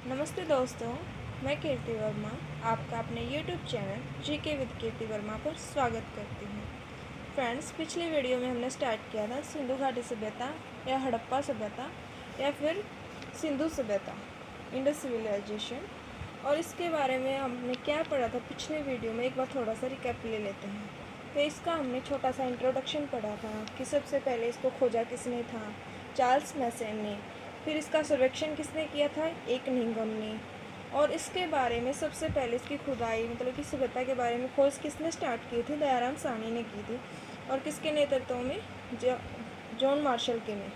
नमस्ते दोस्तों, मैं कीर्ति वर्मा आपका अपने YouTube चैनल जीके विद कीर्ति वर्मा पर स्वागत करती हूँ। फ्रेंड्स, पिछली वीडियो में हमने स्टार्ट किया था सिंधु घाटी सभ्यता या हड़प्पा सभ्यता या फिर सिंधु सभ्यता, इंडस सिविलाइजेशन, और इसके बारे में हमने क्या पढ़ा था पिछले वीडियो में एक बार थोड़ा सा रिकैप ले लेते हैं। तो इसका हमने छोटा सा इंट्रोडक्शन पढ़ा था कि सबसे पहले इसको खोजा किसने था, चार्ल्स मैसन ने। फिर इसका सर्वेक्षण किसने किया था, एक निंगम ने। और इसके बारे में सबसे पहले इसकी खुदाई मतलब कि सभ्यता के बारे में खोज किसने स्टार्ट की थी, दयाराम साहनी ने की थी। और किसके नेतृत्व में, जॉन मार्शल के में।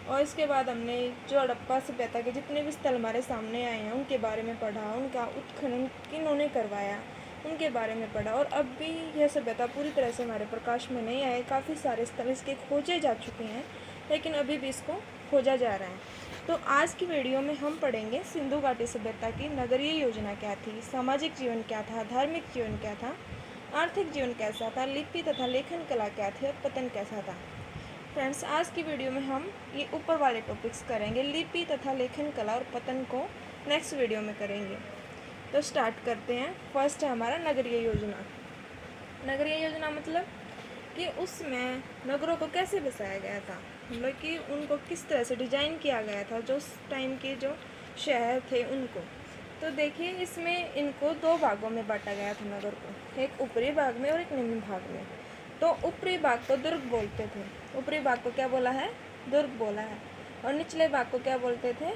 और इसके बाद हमने जो हड़प्पा सभ्यता के जितने भी स्थल हमारे सामने आए हैं उनके बारे में पढ़ा, उनका उत्खनन किन्होंने करवाया उनके बारे में पढ़ा। और अब भी यह सभ्यता पूरी तरह से हमारे प्रकाश में नहीं आए, काफ़ी सारे स्थल इसके खोजे जा चुके हैं, लेकिन अभी भी इसको खोजा जा रहा है। तो आज की वीडियो में हम पढ़ेंगे सिंधु घाटी सभ्यता की नगरीय योजना क्या थी, सामाजिक जीवन क्या था, धार्मिक जीवन क्या था, आर्थिक जीवन कैसा था, लिपि तथा लेखन कला क्या थी और पतन कैसा था। फ्रेंड्स, आज की वीडियो में हम ये ऊपर वाले टॉपिक्स करेंगे, लिपि तथा लेखन कला और पतन को नेक्स्ट वीडियो में करेंगे। तो स्टार्ट करते हैं। फर्स्ट है हमारा नगरीय योजना। नगरीय योजना मतलब कि उसमें नगरों को कैसे बसाया गया था, मतलब कि उनको किस तरह से डिजाइन किया गया था, जो उस टाइम के जो शहर थे उनको। तो देखिए, इसमें इनको दो भागों में बांटा गया था नगर को, एक ऊपरी भाग में और एक निम्न भाग में। तो ऊपरी भाग को दुर्ग बोलते थे। ऊपरी भाग को क्या बोला है, दुर्ग बोला है। और निचले भाग को क्या बोलते थे,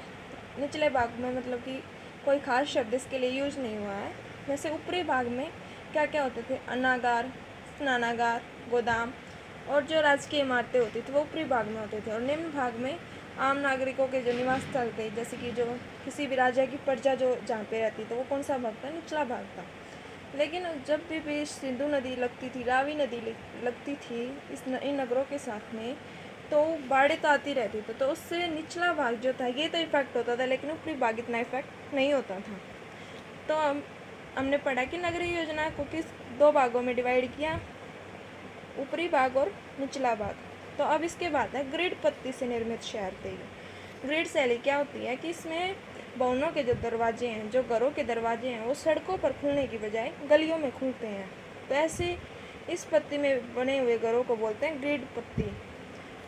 निचले भाग में मतलब कि कोई खास शब्द इसके लिए यूज नहीं हुआ है। वैसे ऊपरी भाग में क्या क्या होते थे, अन्नागार, स्नानागार, गोदाम और जो राजकीय इमारतें होती थी वो ऊपरी भाग में होते थे। और निम्न भाग में आम नागरिकों के जो निवास स्थल थे, जैसे कि जो किसी भी राजा की प्रजा जो जहाँ पे रहती तो वो कौन सा भाग था, निचला भाग था। लेकिन जब भी सिंधु नदी लगती थी, रावी नदी लगती थी इन नगरों के साथ में, तो बाढ़ें तो आती रहती थी, तो उससे निचला भाग जो था ये तो इफेक्ट होता था, लेकिन ऊपरी भाग इतना इफेक्ट नहीं होता था। तो हमने पढ़ा कि नगरीय योजना को किस दो भागों में डिवाइड किया, ऊपरी भाग और निचला भाग। तो अब इसके बाद है ग्रिड पत्ती से निर्मित शहर थे। ग्रिड शैली क्या होती है कि इसमें भवनों के जो दरवाजे हैं, जो घरों के दरवाजे हैं, वो सड़कों पर खुलने की बजाय गलियों में खुलते हैं। तो ऐसे इस पत्ती में बने हुए घरों को बोलते हैं ग्रिड पत्ती।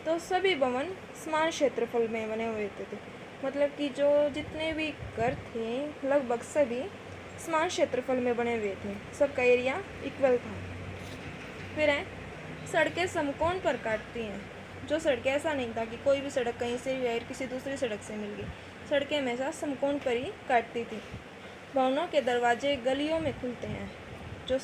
तो सभी भवन समान क्षेत्रफल में बने हुए थे, मतलब कि जो जितने भी घर थे लगभग सभी समान क्षेत्रफल में बने हुए थे, सबका एरिया इक्वल था। फिर है सड़कें समकोण पर काटती हैं। जो सड़कें, ऐसा नहीं था कि कोई भी सड़क कहीं से या किसी दूसरी सड़क से मिल गई, सड़कें हमेशा समकोण पर ही काटती थी। भवनों के दरवाजे गलियों में खुलते हैं। जो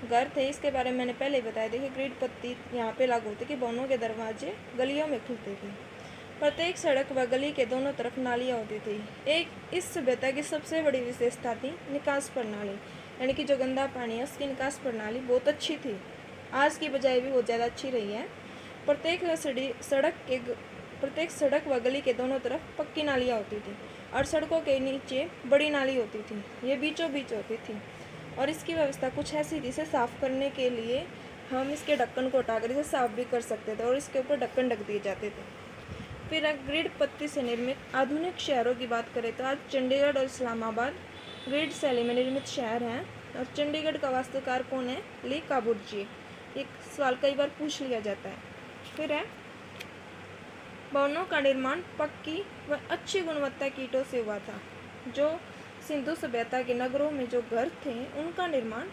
घर थे इसके बारे में मैंने पहले ही बताया, देखिए ग्रिड पत्ती यहाँ पे लागू होती कि भवनों के दरवाजे गलियों में खुलते थे। प्रत्येक सड़क व गली के दोनों तरफ नालियाँ होती थी। एक इस सभ्यता की सबसे बड़ी विशेषता थी निकास प्रणाली, यानी कि जो गंदा पानी है उसकी निकास प्रणाली बहुत अच्छी थी, आज की बजाय भी बहुत ज़्यादा अच्छी रही है। प्रत्येक सड़क व गली के दोनों तरफ पक्की नालियाँ होती थी और सड़कों के नीचे बड़ी नाली होती थी, ये बीचों बीच होती थी। और इसकी व्यवस्था कुछ ऐसी थी, इसे साफ़ करने के लिए हम इसके ढक्कन को हटाकर इसे साफ़ भी कर सकते थे और इसके ऊपर ढक्कन ढक दिए जाते थे। फिर ग्रिड पत्ती से निर्मित आधुनिक शहरों की बात करें तो आज चंडीगढ़ और इस्लामाबाद ग्रिड शैली में निर्मित शहर हैं। और चंडीगढ़ का वास्तुकार कौन है, ली काबूर्ची। एक सवाल कई बार पूछ लिया जाता है। फिर है भवनों का निर्माण पक्की व अच्छी गुणवत्ता की ईंटों से हुआ था। जो सिंधु सभ्यता के नगरों में जो घर थे उनका निर्माण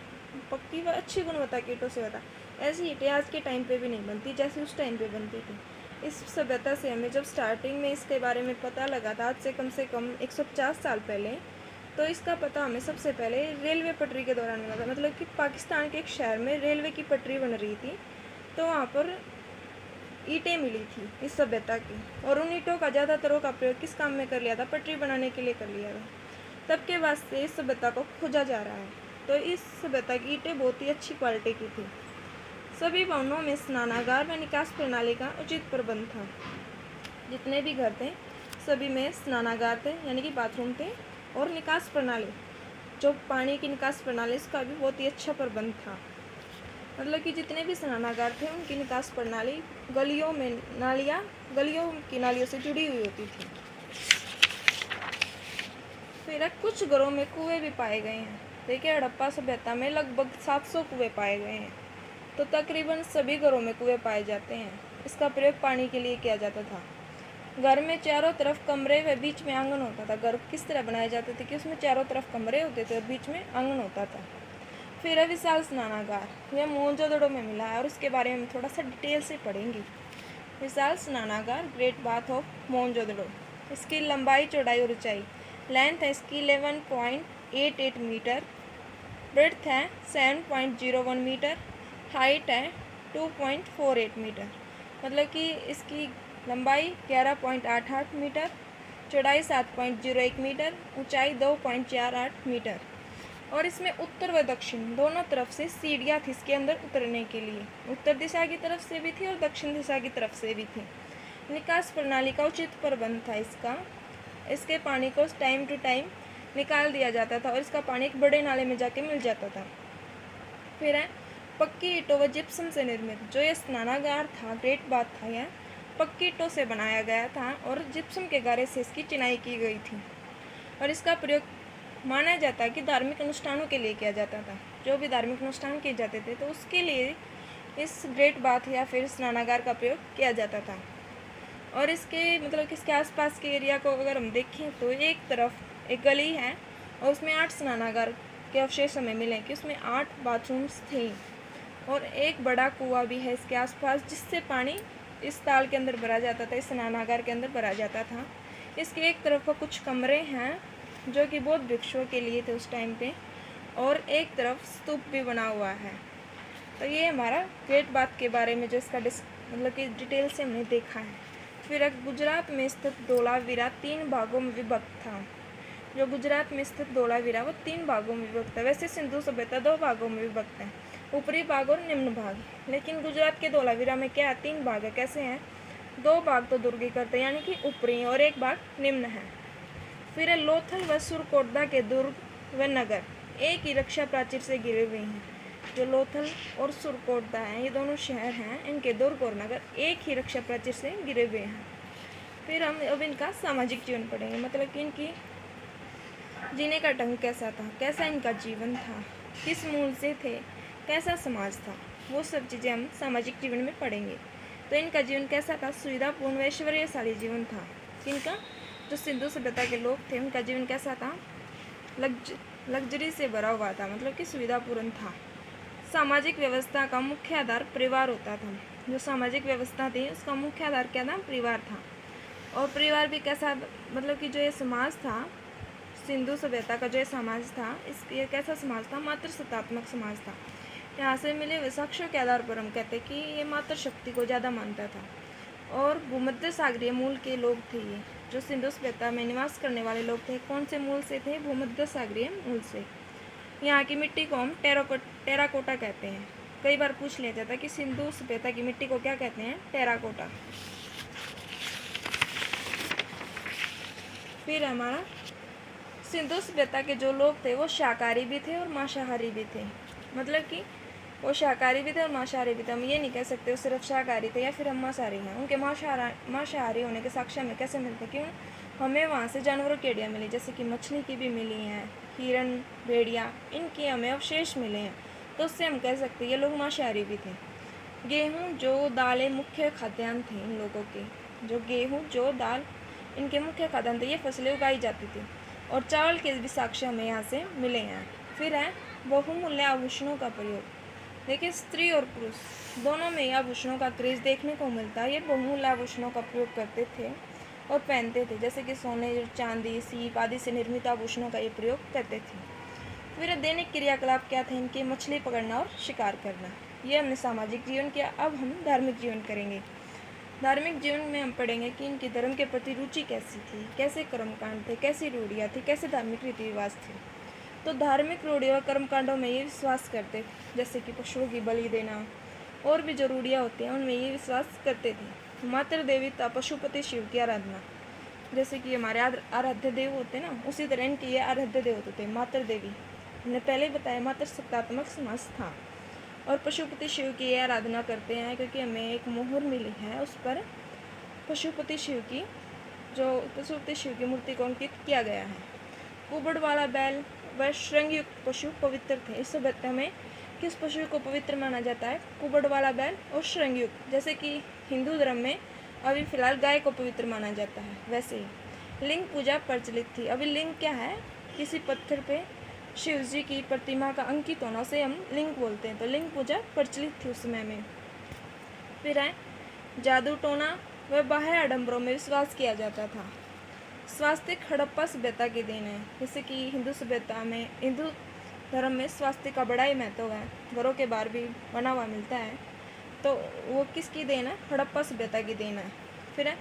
पक्की व अच्छी गुणवत्ता की ईंटों से हुआ था। ऐसी ईंटें आज के टाइम पे भी नहीं बनती जैसे उस टाइम पे बनती थी। इस सभ्यता से हमें जब स्टार्टिंग में इसके बारे में पता लगा था, आज से कम 150 साल पहले, तो इसका पता हमें सबसे पहले रेलवे पटरी के दौरान मिला था। मतलब कि पाकिस्तान के एक शहर में रेलवे की पटरी बन रही थी, तो वहाँ पर ईंटें मिली थी इस सभ्यता की, और उन ईंटों का ज़्यादातर का प्रयोग किस काम में कर लिया था, पटरी बनाने के लिए कर लिया था। तब के बाद से इस सभ्यता को खोजा जा रहा है। तो इस सभ्यता की ईंटें बहुत ही अच्छी क्वालिटी की थी। सभी भवनों में स्नानागार व निकास प्रणाली का उचित प्रबंध था। जितने भी घर थे सभी में स्नानागार थे, यानी कि बाथरूम थे, और निकास प्रणाली, जो पानी की निकास प्रणाली, इसका भी बहुत ही अच्छा प्रबंध था। मतलब कि जितने भी स्नानागार थे उनकी निकास प्रणाली गलियों में नालियाँ, गलियों की नालियों से जुड़ी हुई होती थी। फिर कुछ घरों में कुएं भी पाए गए हैं। देखिए हड़प्पा सभ्यता में लगभग 700 कुएं पाए गए हैं। तो तकरीबन सभी घरों में कुएं पाए जाते हैं। इसका प्रयोग पानी के लिए किया जाता था। घर में चारों तरफ कमरे व बीच में आंगन होता था। घर किस तरह बनाए जाते थे कि उसमें चारों तरफ कमरे होते थे और बीच में आंगन होता था। फिर है विशाल स्नानागार, यह मोहनजोदड़ो में मिला है और उसके बारे में थोड़ा सा डिटेल से पढ़ेंगे। विशाल स्नानागार ग्रेट बाथ ऑफ मोहनजोदड़ो। इसकी लंबाई चौड़ाई और ऊंचाई, लेंथ है इसकी 11.88 मीटर, ब्रेड्थ है 7.01 मीटर, हाइट है 2.48 मीटर। मतलब कि इसकी लंबाई 11.88 मीटर, चौड़ाई 7.01 मीटर, ऊंचाई 2.48 मीटर। और इसमें उत्तर व दक्षिण दोनों तरफ से सीढ़ियाँ थी इसके अंदर उतरने के लिए। उत्तर दिशा की तरफ से भी थी और दक्षिण दिशा की तरफ से भी थी। निकास प्रणाली का उचित प्रबंध था इसका। इसके पानी को टाइम टू टाइम निकाल दिया जाता था और इसका पानी एक बड़े नाले में जाके मिल जाता था। फिर है पक्की ईंटों व जिप्सम से निर्मित जो ये स्नानागार था, ग्रेट बाथ था, यह पक्की ईंटों से बनाया गया था और जिप्सम के गारे से इसकी चिनाई की गई थी। और इसका प्रयोग माना जाता है कि धार्मिक अनुष्ठानों के लिए किया जाता था। जो भी धार्मिक अनुष्ठान किए जाते थे तो उसके लिए इस ग्रेट बाथ या फिर स्नानागार का प्रयोग किया जाता था। और इसके मतलब कि इसके आसपास के एरिया को अगर हम देखें तो एक तरफ एक गली है और उसमें 8 स्नानागार के अवशेष हमें मिले कि उसमें 8 बाथरूम्स थे और एक बड़ा कुआं भी है इसके आसपास जिससे पानी इस ताल के अंदर भरा जाता था, इस स्नानागार के अंदर भरा जाता था। इसके एक तरफ का कुछ कमरे हैं जो कि बौद्ध भिक्षुओं के लिए थे उस टाइम पे, और एक तरफ स्तूप भी बना हुआ है। तो ये हमारा ग्रेट बाथ के बारे में जो इसका मतलब कि डिटेल से हमने देखा है। फिर गुजरात में स्थित धोलावीरा 3 भागों में विभक्त था। जो गुजरात में स्थित धोलावीरा वो 3 भागों में विभक्त है। वैसे सिंधु सभ्यता 2 भागों में विभक्त है, ऊपरी भाग और निम्न भाग। लेकिन गुजरात के धोलावीरा में क्या है, 3 भाग है। कैसे हैं? 2 भाग तो दुर्गी करते यानी कि ऊपरी और एक भाग निम्न है। फिर लोथल व सुरकोटदा के दुर्ग व नगर एक ही रक्षा प्राचीर से घिरे हुए हैं। जो लोथल और सुरकोटदा हैं ये दोनों शहर हैं, इनके दुर्ग और नगर एक ही रक्षा प्राचीर से घिरे हुए हैं। फिर हम अब इनका सामाजिक जीवन पढ़ेंगे, मतलब कि इनकी जीने का ढंग कैसा था, कैसा इनका जीवन था, किस मूल से थे, कैसा समाज था, वो सब चीज़ें हम सामाजिक जीवन में पढ़ेंगे। तो इनका जीवन कैसा था? सुविधापूर्ण व ऐश्वर्यशाली जीवन था। इनका जो सिंधु सभ्यता के लोग थे उनका जीवन कैसा था? लग्जरी से भरा हुआ था, मतलब कि सुविधापूर्ण था। सामाजिक व्यवस्था का मुख्य आधार परिवार होता था। जो सामाजिक व्यवस्था थी उसका मुख्य आधार क्या था? परिवार था। और परिवार भी कैसा, मतलब कि जो ये समाज था, सिंधु सभ्यता का जो ये समाज था, ये कैसा समाज था? मातृसत्तात्मक समाज था। यहाँ से मिले हुए साक्ष्यों के आधार पर हम कहते हैं कि ये मातृशक्ति को ज़्यादा मानता था। और भूमध्य सागरीय मूल के लोग थे ये, जो सिंधु सभ्यता में निवास करने वाले लोग थे। कौन से मूल से थे? भूमध्य सागरीय मूल से। यहाँ की मिट्टी को हम टेराकोटा कहते हैं। कई बार पूछ लिया जाता है कि सिंधु सभ्यता की मिट्टी को क्या कहते हैं? टेराकोटा। फिर हमारा सिंधु सभ्यता के जो लोग थे वो शाकाहारी भी थे और मांसाहारी भी थे। मतलब कि वो शाकाहारी भी थे और मांसाहारी भी थे। हम ये नहीं कह सकते वो सिर्फ शाकाहारी थे या फिर हम मांसाहारी हैं। उनके मांसाहारी होने के साक्ष्य हमें कैसे मिलते? क्यों? हमें वहाँ से जानवरों की हड्डियाँ मिली, जैसे कि मछली की भी मिली हैं, हिरण, भेड़िया, इनके हमें अवशेष मिले हैं। तो उससे हम कह सकते हैं ये लोग मांसाहारी भी थे। गेहूँ, जौ, दालें मुख्य खाद्यान्न थे इन लोगों के। जो गेहूँ, जौ, दाल इनके मुख्य खाद्यान्न थे, ये फसलें उगाई जाती थी। और चावल के भी साक्ष्य हमें यहाँ से मिले हैं। फिर है बहुमूल्य आभूषणों का प्रयोग। देखिए स्त्री और पुरुष दोनों में आभूषणों का क्रेज देखने को मिलता है। ये बहुमूल्य आभूषणों का प्रयोग करते थे और पहनते थे, जैसे कि सोने, चांदी, सीप आदि से निर्मित आभूषणों का ये प्रयोग करते थे। फिर दैनिक क्रियाकलाप क्या थे इनके? मछली पकड़ना और शिकार करना। ये हमने सामाजिक जीवन किया। अब हम धार्मिक जीवन करेंगे। धार्मिक जीवन में हम पढ़ेंगे कि इनकी धर्म के प्रति रुचि कैसी थी, कैसे कर्मकांड थे, कैसी रूढ़ियाँ थी, कैसे धार्मिक रीति रिवाज थे। तो धार्मिक रूढ़ियों और कर्मकांडों में ये विश्वास करते थे, जैसे कि पशुओं की बलि देना और भी जो रूढ़ियाँ होती हैं उनमें ये विश्वास करते थे। मातृ देवता पशुपति शिव की आराधना, जैसे कि हमारे आराध्य देव होते हैं ना, उसी तरह इनके ये आराध्य देव होते थे। मातृ देवी हमने पहले बताया मातृसत्तात्मक समाज था। और पशुपति शिव की ये आराधना करते हैं क्योंकि हमें एक मोहर मिली है, उस पर पशुपति शिव की मूर्ति को अंकित किया गया है। कुबड़ वाला बैल व श्रृंगयुक्त पशु पवित्र थे। इस सभ्यता में किस पशु को पवित्र माना जाता है? कुबड़ वाला बैल और श्रृंगयुक्त। जैसे कि हिंदू धर्म में अभी फिलहाल गाय को पवित्र माना जाता है, वैसे ही लिंग पूजा प्रचलित थी। अभी लिंग क्या है? किसी पत्थर पे शिव जी की प्रतिमा का अंकित होना, उसे हम लिंग बोलते हैं। तो लिंग पूजा प्रचलित थी उस समय में। फिर है जादू टोना व बाह्य आडंबरों में विश्वास किया जाता था। स्वास्थ्य हड़प्पा सभ्यता की देन है। जैसे कि हिंदू सभ्यता में, हिंदू धर्म में स्वास्थ्य का बड़ा ही महत्व है, घरों के बाहर भी बना हुआ मिलता है। तो वो किसकी देन है? हड़प्पा सभ्यता की देन है। फिर है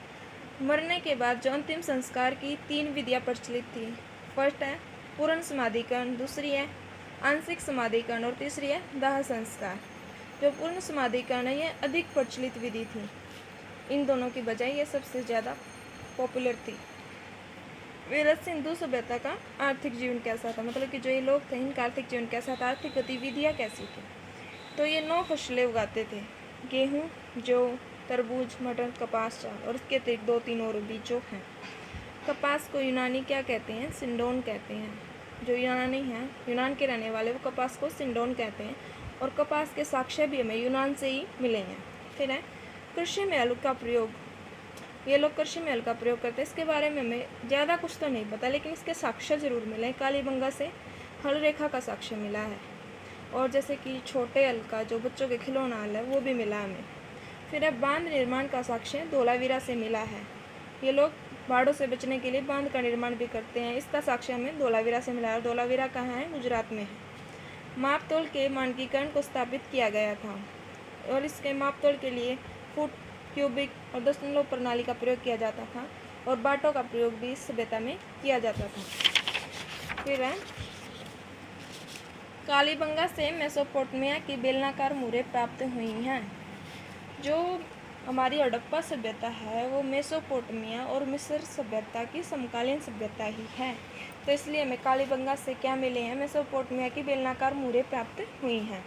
मरने के बाद जो अंतिम संस्कार की 3 विधियाँ प्रचलित थी। फर्स्ट है पूर्ण समाधिकरण, दूसरी है आंशिक समाधिकरण और तीसरी है दाह संस्कार। जो पूर्ण समाधिकरण है ये अधिक प्रचलित विधि थी, इन दोनों की बजाय ये सबसे ज़्यादा पॉपुलर थी। विरत सिंधु सभ्यता का आर्थिक जीवन कैसा था? मतलब कि जो ये लोग थे इनका आर्थिक जीवन कैसा था, आर्थिक गतिविधियाँ कैसी थी? तो ये 9 फसलें उगाते थे, गेहूँ, जौ, तरबूज, मटर, कपास, चावल और इसके अतिरिक्त 2-3 और भी जो हैं। कपास को यूनानी क्या कहते हैं? सिंडोन कहते हैं। जो यूनानी हैं, यूनान के रहने वाले, वो कपास को सिंडोन कहते हैं और कपास के साक्ष्य भी हमें यूनान से ही मिले हैं। फिर है कृषि में हल का प्रयोग। ये लोग कृषि में हल का प्रयोग करते हैं। इसके बारे में हमें ज़्यादा कुछ तो नहीं पता, लेकिन इसके साक्ष्य जरूर मिले। कालीबंगा से हल रेखा का साक्ष्य मिला है और जैसे कि छोटे हल का जो बच्चों के खिलौना हल है वो भी मिला हमें। फिर है बांध निर्माण का साक्ष्य धोलावीरा से मिला है। ये लोग बाढ़ों से बचने के लिए बांध का निर्माण भी करते हैं, इसका साक्ष्य हमें धोलावीरा से मिला है। धोलावीरा कहाँ है? गुजरात में है। मापतोल के मानकीकरण को स्थापित किया गया था और इसके मापतोल के लिए फुट, क्यूबिक और दशमलव प्रणाली का प्रयोग किया जाता था और बाटों का प्रयोग भी इस सभ्यता में किया जाता था। फिर है कालीबंगा से मेसोपोटामिया की बेलनाकार मुहरें प्राप्त हुई हैं। जो हमारी हड़प्पा सभ्यता है वो मेसोपोटामिया और मिस्र सभ्यता की समकालीन सभ्यता ही है। तो इसलिए हमें कालीबंगा से क्या मिले हैं? मेसोपोटामिया की बेलनाकार मुहरें प्राप्त हुई हैं।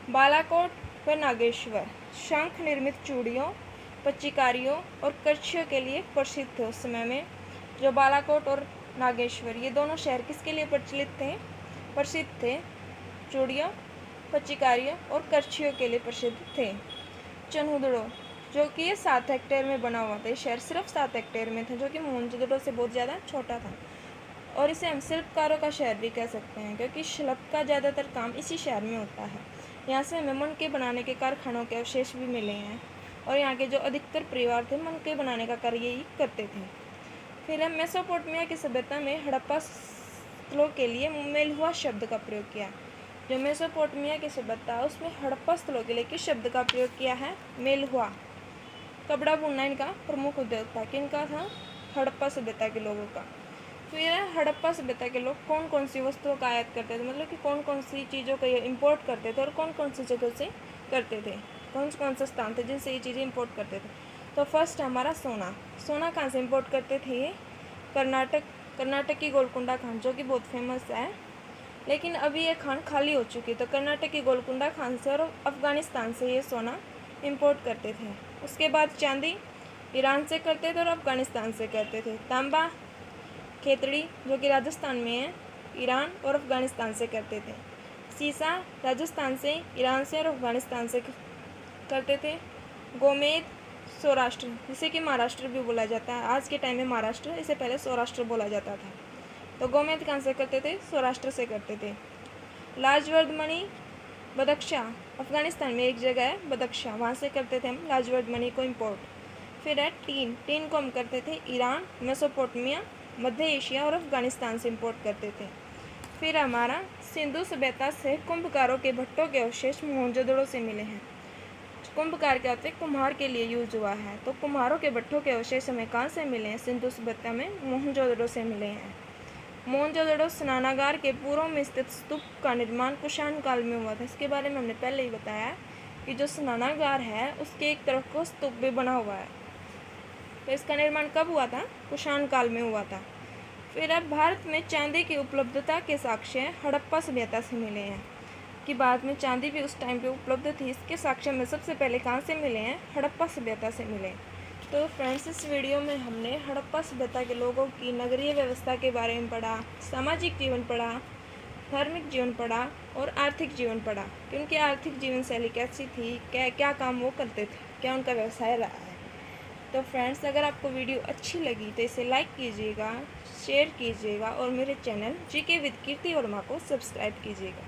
बालाकोट व नागेश्वर शंख निर्मित चूड़ियों, पच्चीकारियों और करछियों के लिए प्रसिद्ध थे उस समय में। जो बालाकोट और नागेश्वर ये दोनों शहर किसके लिए प्रसिद्ध थे? चूड़ियों, पच्चीकारियों और करछियों के लिए प्रसिद्ध थे। चनहुदड़ो जो कि ये 7 हेक्टेयर में बना हुआ था, ये शहर सिर्फ 7 हेक्टेयर में था, जो कि मोहनजोदड़ो से बहुत ज़्यादा छोटा था और इसे हम शिल्पकारों का शहर भी कह सकते हैं क्योंकि शिल्प का ज़्यादातर काम इसी शहर में होता है। यहाँ से हमें मणके बनाने के कारखानों के अवशेष भी मिले हैं और यहाँ के जो अधिकतर परिवार थे मणके बनाने का कार्य यही करते थे। फिर हम मेसोपोटामिया की सभ्यता में हड़प्पा स्थलों के लिए मेलहुआ शब्द का प्रयोग किया। जो मेसोपोटामिया की सभ्यता उसमें हड़प्पा स्थलों के लिए किस शब्द का प्रयोग किया है? मेलहुआ। कपड़ा बुनना इनका प्रमुख उद्योग था। किनका था? हड़प्पा सभ्यता के लोगों का। फिर हड़प्पा सभ्यता के लोग कौन कौन सी वस्तुओं का आयात करते थे, मतलब कि कौन कौन सी चीज़ों का ये इम्पोर्ट करते थे और कौन कौन सी जगह से करते थे, कौन से स्थान थे जिनसे ये चीज़ें इम्पोर्ट करते थे। तो फर्स्ट हमारा सोना। सोना कहाँ से इम्पोर्ट करते थे? ये कर्नाटक की गोलकुंडा खान, जो कि बहुत फेमस है, लेकिन अभी ये खान खाली हो चुकी है। तो कर्नाटक की गोलकुंडा खान से और अफ़गानिस्तान से ये सोना इम्पोर्ट करते थे। उसके बाद चांदी ईरान से करते थे और अफ़गानिस्तान से करते थे। तांबा खेतड़ी जो कि राजस्थान में है, ईरान और अफ़गानिस्तान से करते थे। सीसा राजस्थान से, ईरान से और अफ़गानिस्तान से करते थे। गोमेद सौराष्ट्र, जिसे कि महाराष्ट्र भी बोला जाता है, आज के टाइम में महाराष्ट्र, इसे पहले सौराष्ट्र बोला जाता था। तो गोमेद कहाँ से करते थे? सौराष्ट्र से करते थे। लाजवर्दमणि बदख्शा, अफ़गानिस्तान में एक जगह है बदख्शा, वहाँ से करते थे हम लाजवर्दमणि को इम्पोर्ट। फिर है टीन को हम करते थे ईरान, मेसोपोटामिया, मध्य एशिया और अफ़गानिस्तान से इम्पोर्ट करते थे। फिर हमारा सिंधु सभ्यता से कुंभकारों के भट्टों के अवशेष मोहनजोदड़ो से मिले हैं। कुंभकार क्या होते हैं? कुम्हार के लिए यूज हुआ है। तो कुम्हारों के भट्टों के अवशेष हमें कहाँ से मिले हैं? सिंधु सभ्यता में मोहनजोदड़ो से मिले हैं। मोहनजोदड़ो स्नानागार के पूर्व में स्थित स्तूप का निर्माण कुषाण काल में हुआ था। इसके बारे में हमने पहले ही बताया कि जो स्नानागार है उसके एक तरफ को स्तूप भी बना हुआ है। तो इसका निर्माण कब हुआ था? कुषाण काल में हुआ था। फिर अब भारत में चांदी की उपलब्धता के साक्ष्य हड़प्पा सभ्यता से मिले हैं कि भारत में चांदी भी उस टाइम पे उपलब्ध थी। इसके साक्ष्य में सबसे पहले कहाँ से मिले हैं? हड़प्पा सभ्यता से मिले। तो फ्रेंड्स, इस वीडियो में हमने हड़प्पा सभ्यता के लोगों की नगरीय व्यवस्था के बारे में पढ़ा, सामाजिक जीवन पढ़ा, धार्मिक जीवन पढ़ा और आर्थिक जीवन पढ़ा कि उनकी आर्थिक जीवन शैली कैसी थी, क्या क्या काम वो करते थे, क्या उनका व्यवसाय रहा है। तो फ्रेंड्स, अगर आपको वीडियो अच्छी लगी तो इसे लाइक कीजिएगा, शेयर कीजिएगा और मेरे चैनल जीके विद कीर्ति वर्मा को सब्सक्राइब कीजिएगा।